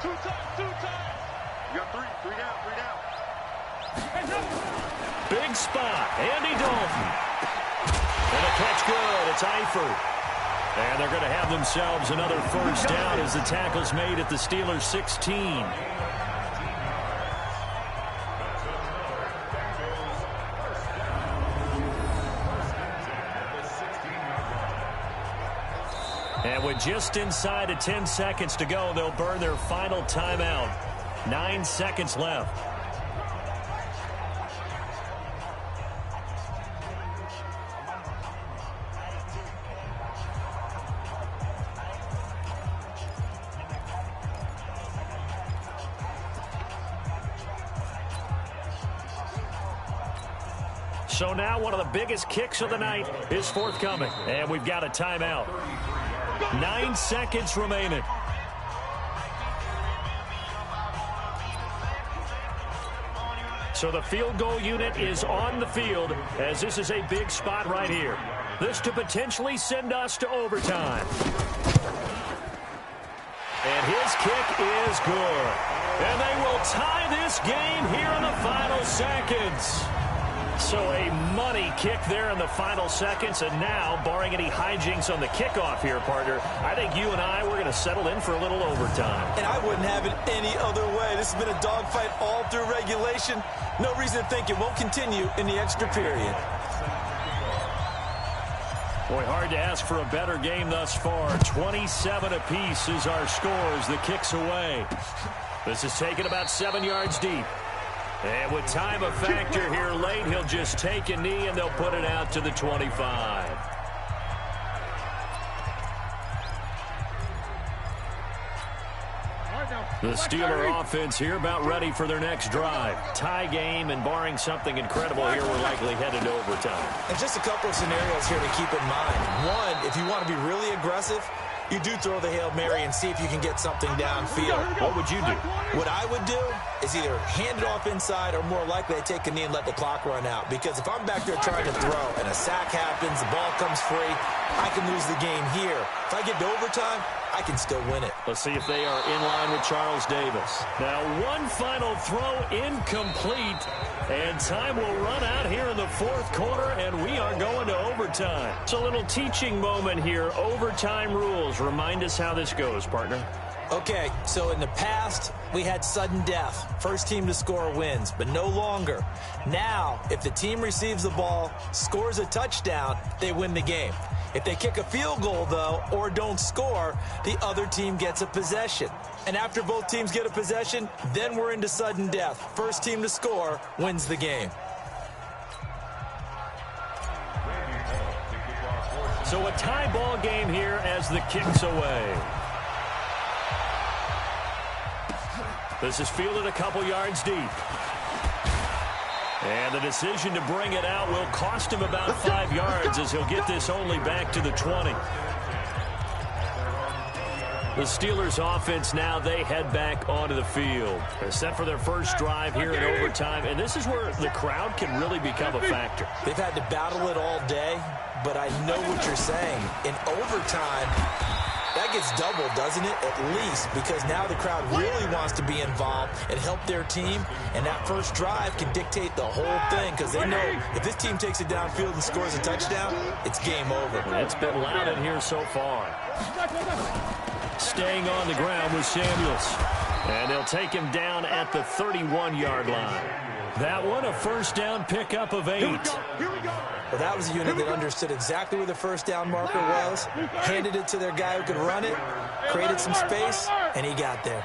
Two times. You got three down. Hands up. Big spot. Andy Dalton. And a catch good. It's Eifert. And they're going to have themselves another first down as the tackle's made at the Steelers' 16. And with just inside of 10 seconds to go, they'll burn their final timeout. 9 seconds left. So now one of the biggest kicks of the night is forthcoming. And we've got a timeout. 9 seconds remaining. So the field goal unit is on the field as this is a big spot right here. This to potentially send us to overtime. And his kick is good. And they will tie this game here in the final seconds. So a money kick there in the final seconds, and now, barring any hijinks on the kickoff here, partner, I think you and I, we're going to settle in for a little overtime. And I wouldn't have it any other way. This has been a dogfight all through regulation. No reason to think it won't continue in the extra period. Boy, hard to ask for a better game thus far. 27 apiece is our scores. The kick's away. This is taken about 7 yards deep. And with time a factor here late, he'll just take a knee and they'll put it out to the 25. The Steeler offense here about ready for their next drive. Tie game, and barring something incredible here, we're likely headed to overtime. And just a couple of scenarios here to keep in mind. One, if you want to be really aggressive, you do throw the Hail Mary and see if you can get something downfield. What would you do? What I would do is either hand it off inside or more likely I take a knee and let the clock run out. Because if I'm back there trying to throw and a sack happens, the ball comes free, I can lose the game here. If I get to overtime, I can still win it. Let's see if they are in line with Charles Davis. Now one final throw incomplete. And time will run out here in the fourth quarter, and we are going to overtime. It's a little teaching moment here. Overtime rules. Remind us how this goes, partner. Okay, so in the past, we had sudden death. First team to score wins, but no longer. Now, if the team receives the ball, scores a touchdown, they win the game. If they kick a field goal, though, or don't score, the other team gets a possession. And after both teams get a possession, then we're into sudden death. First team to score wins the game. So a tie ball game here as the kick's away. This is fielded a couple yards deep. And the decision to bring it out will cost him about 5 yards as he'll get this only back to the 20. The Steelers offense now, they head back onto the field. They're set for their first drive here in overtime, and this is where the crowd can really become a factor. They've had to battle it all day, but I know what you're saying. In overtime, that gets doubled, doesn't it? At least, because now the crowd really wants to be involved and help their team, and that first drive can dictate the whole thing because they know if this team takes it downfield and scores a touchdown, it's game over. It's been loud in here so far. Staying on the ground with Samuels. And they'll take him down at the 31-yard line. That one, a first down pickup of 8. Well, that was a unit that understood exactly where the first down marker was, handed it to their guy who could run it, created some space, and he got there.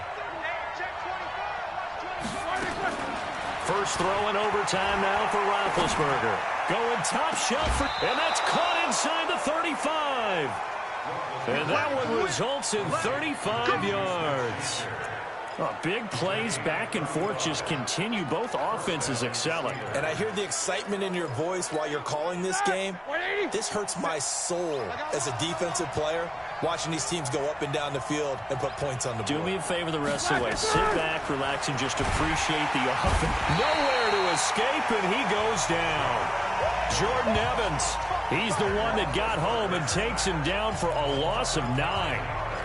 First throw in overtime now for Roethlisberger. Going top shelf, and that's caught inside the 35. And that one results in 35 yards. Oh, big plays back and forth just continue. Both offenses excelling. And I hear the excitement in your voice while you're calling this game. This hurts my soul as a defensive player, watching these teams go up and down the field and put points on the board. Do me a favor the rest of the way. Sit back, relax, and just appreciate the offense. Nowhere to escape, and he goes down. Jordan Evans, he's the one that got home and takes him down for a loss of 9.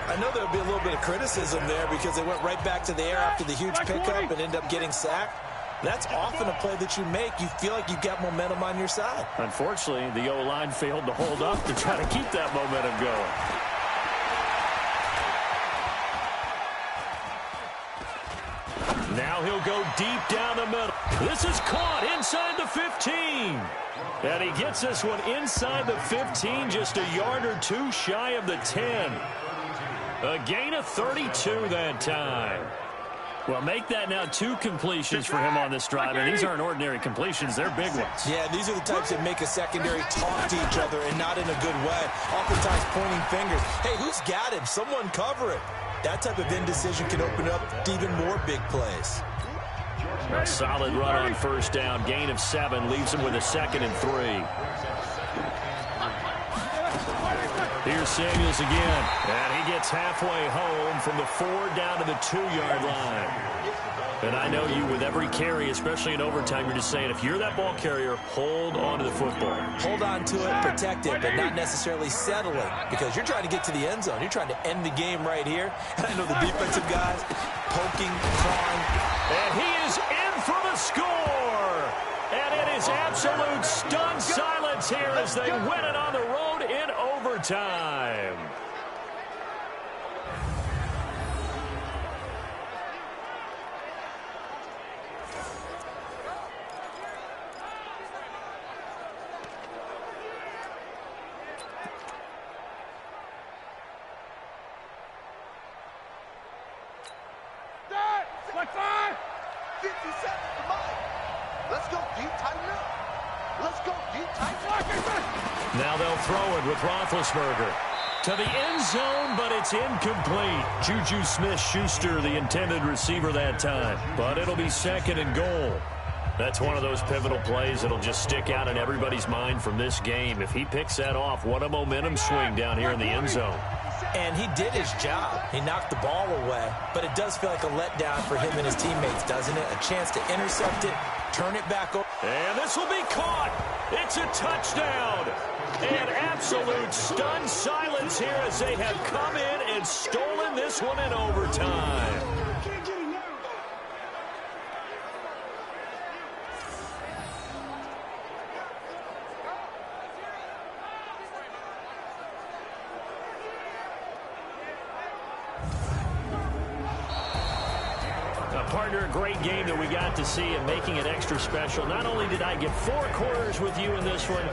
I know there'll be a little bit of criticism there because they went right back to the air after the huge pickup and ended up getting sacked. That's often a play that you make. You feel like you've got momentum on your side. Unfortunately, the O-line failed to hold up to try to keep that momentum going. Now he'll go deep down the middle. This is caught inside the 15. And he gets this one inside the 15, just a yard or two shy of the 10. A gain of 32 that time. Well, make that now 2 completions for him on this drive, and these aren't ordinary completions. They're big ones. Yeah, these are the types that make a secondary talk to each other and not in a good way. Oftentimes pointing fingers. Hey, who's got him? Someone cover it. That type of indecision can open up to even more big plays. A solid run on first down. Gain of 7 leaves him with a 2nd and 3. Here's Samuels again, and he gets halfway home from the 4 down to the 2-yard line. And I know you, with every carry, especially in overtime, you're just saying, if you're that ball carrier, hold on to the football. Hold on to it, protect it, but not necessarily settling, because you're trying to get to the end zone. You're trying to end the game right here. And I know the defensive guys poking, clawing. And he is in for the score. And it is absolute stunned silence here as they win it on the road in overtime. Like 5. 50 seconds to mine. Let's go deep, tighten up. Let's go deep, tighten up. Now they'll throw it with Roethlisberger to the end zone, but it's incomplete. Juju Smith-Schuster, the intended receiver that time, but it'll be 2nd and goal. That's one of those pivotal plays that'll just stick out in everybody's mind from this game. If he picks that off, what a momentum swing down here in the end zone. And he did his job. He knocked the ball away, but it does feel like a letdown for him and his teammates, doesn't it? A chance to intercept it, turn it back over. And this will be caught. It's a touchdown. And absolute stunned silence here as they have come in and stolen this one in overtime. Partner, a great game that we got to see and making it extra special. Not only did I get 4 quarters with you in this one,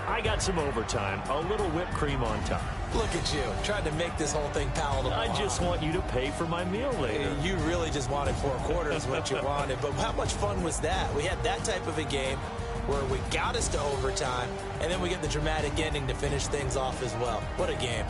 I got some overtime, a little whipped cream on top. Look at you, trying to make this whole thing palatable. I just want you to pay for my meal later. You really just wanted 4 quarters, what you wanted. But how much fun was that? We had that type of a game where we got us to overtime, and then we get the dramatic ending to finish things off as well. What a game.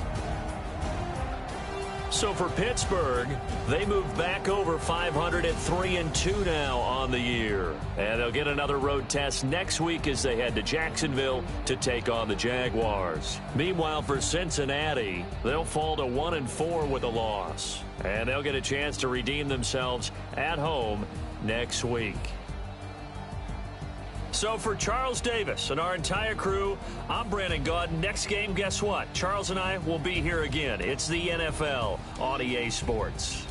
So for Pittsburgh, they move back over 500 at 3-2 now on the year. And they'll get another road test next week as they head to Jacksonville to take on the Jaguars. Meanwhile, for Cincinnati, they'll fall to 1-4 with a loss. And they'll get a chance to redeem themselves at home next week. So for Charles Davis and our entire crew, I'm Brandon Gaudin. Next game, guess what? Charles and I will be here again. It's the NFL on EA Sports.